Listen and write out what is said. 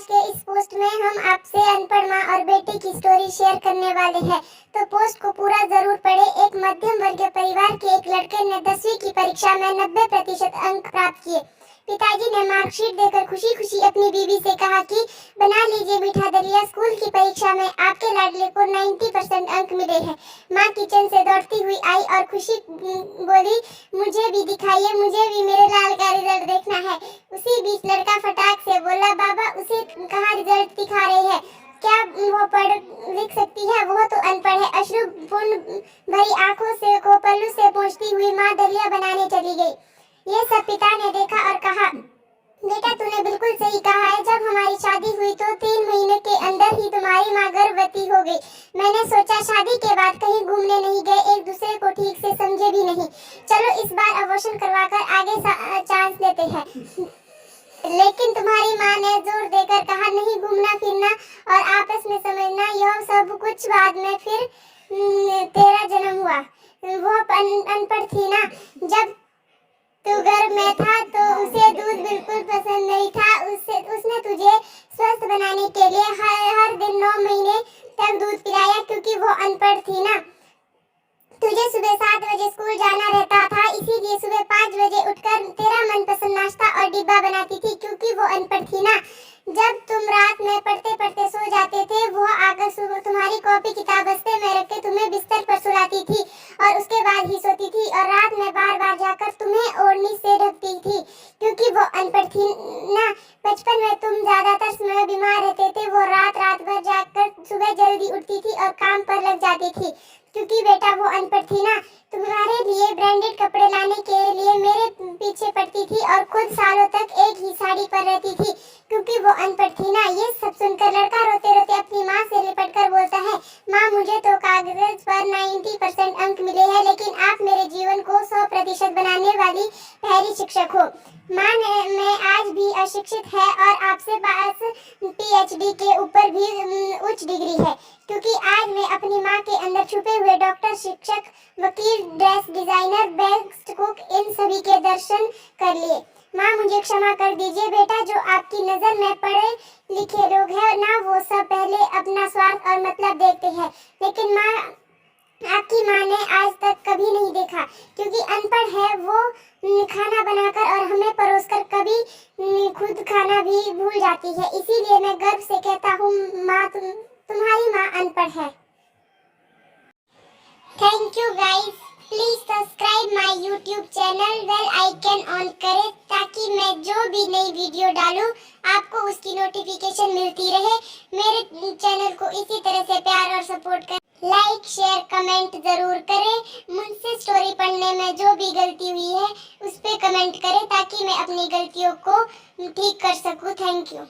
के इस पोस्ट में हम आपसे अनपढ़ माँ और बेटी की स्टोरी शेयर करने वाले हैं, तो पोस्ट को पूरा जरूर पढ़े। एक मध्यम वर्गीय परिवार के एक लड़के ने 10वीं की परीक्षा में 90% अंक प्राप्त किए। पिताजी ने मार्कशीट देकर खुशी खुशी अपनी बीवी से कहा कि बना लीजिए मीठा दलिया, स्कूल की परीक्षा में आपके लाडले को 90% अंक मिले हैं। माँ किचन से दौड़ती हुई आई और खुशी बोली, मुझे भी दिखाइए, मुझे भी मेरे लाल का रिजल्ट देखना है। उसी बीच लड़का फटाक से बोला, बाबा उसे कहाँ रिजल्ट दिखा रहे हैं, क्या वो पढ़ लिख सकती है, वो तो अनपढ़ है। अश्रुपूर्ण भरी आंखों से को पल्लू से पोंछती हुई माँ दलिया बनाने चली गई। ये सब पिता ने देखा और कहा, बेटा तूने बिल्कुल सही कहा है। जब हमारी शादी हुई तो 3 महीने के अंदर ही तुम्हारी माँ गर्भवती हो गई। मैंने सोचा शादी के बाद कहीं घूमने नहीं गए, एक दूसरे को ठीक से समझे भी नहीं, चलो इस बार अबॉर्शन करवाकर आगे चांस लेते हैं। लेकिन तुम्हारी माँ ने जोर देकर कहा, नहीं, घूमना फिरना और आपस में समझना यह सब कुछ बाद में, फिर तेरा जन्म हुआ। वो अनपढ़ थी ना, जब तू गर्भ में था तो उसे दूध बिल्कुल पसंद नहीं था। उसने तुझे स्वस्थ बनाने के लिए हर दिन 9 महीने तक दूध पिलाया, क्योंकि वो अनपढ़ थी ना। तुझे सुबह 7 बजे स्कूल जाना रहता था, इसीलिए सुबह 5 बजे उठकर तेरा मनपसंद नाश्ता और डिब्बा बनाती थी, क्योंकि वो अनपढ़ थी ना। जब तुम रात में पढ़ते पढ़ते सो जाते थे, वो आकर सुबह तुम्हारी कॉपी किताब बस्ते में रख के तुम्हें बिस्तर पर सुलाती थी और उसके बाद ही सोती थी, और रात में बार बार जाकर तुम्हें ओढ़नी से ढकती थी, क्योंकि वो अनपढ़ थी ना। बचपन में तुम ज्यादातर समय बीमार रहते थे, वो रात भर जागकर सुबह जल्दी उठती थी और काम पर लग जाती थी, क्योंकि बेटा वो अनपढ़ थी ना। तुम्हारे लिए ब्रांडेड कपड़े लाने के लिए मेरे पीछे पड़ती थी और खुद सालों तक एक ही साड़ी पर रहती थी, क्योंकि वो अनपढ़ थी ना। ये सब सुनकर लड़का रोते रोते अपनी माँ से लिपट कर बोलता है, माँ मुझे तो कागज पर 90% अंक मिले हैं, लेकिन आप मेरे जीवन को 100% बनाने वाली पहली शिक्षक हो। माँ मैं आज भी अशिक्षित है और आपसे पास PhD के ऊपर भी उच्च डिग्री है, क्योंकि आज मैं अपनी माँ के अंदर छुपे हुए डॉक्टर, शिक्षक, वकील, ड्रेस डिजाइनर, बेस्ट कुक, इन सभी के दर्शन कर लिए। माँ मुझे क्षमा कर दीजिए बेटा, जो आपकी नजर में पढ़े लिखे लोग हैं ना, वो सब पहले अपना स्वार्थ और मतलब देखते हैं, लेकिन माँ आपकी माँ ने आज तक कभी नहीं देखा, क्योंकि अनपढ़ है वो खाना बनाकर और हमें परोसकर कभी खुद खाना भी भूल जाती है। इसीलिए मैं गर्व से कहता हूँ, माँ तुम्हारी माँ अनपढ़ है। Thank you guys, please subscribe my YouTube channel, bell icon on करें, ताकि मैं जो भी नई वीडियो डालूं आपको उसकी नोटिफिकेशन मिलती रहे। मेरे चैनल को इसी तरह से प्यार और सपोर्ट करें, लाइक शेयर कमेंट जरूर करें। मुझसे स्टोरी पढ़ने में जो भी गलती हुई है उस पर कमेंट करें, ताकि मैं अपनी गलतियों को ठीक कर सकूं। Thank you.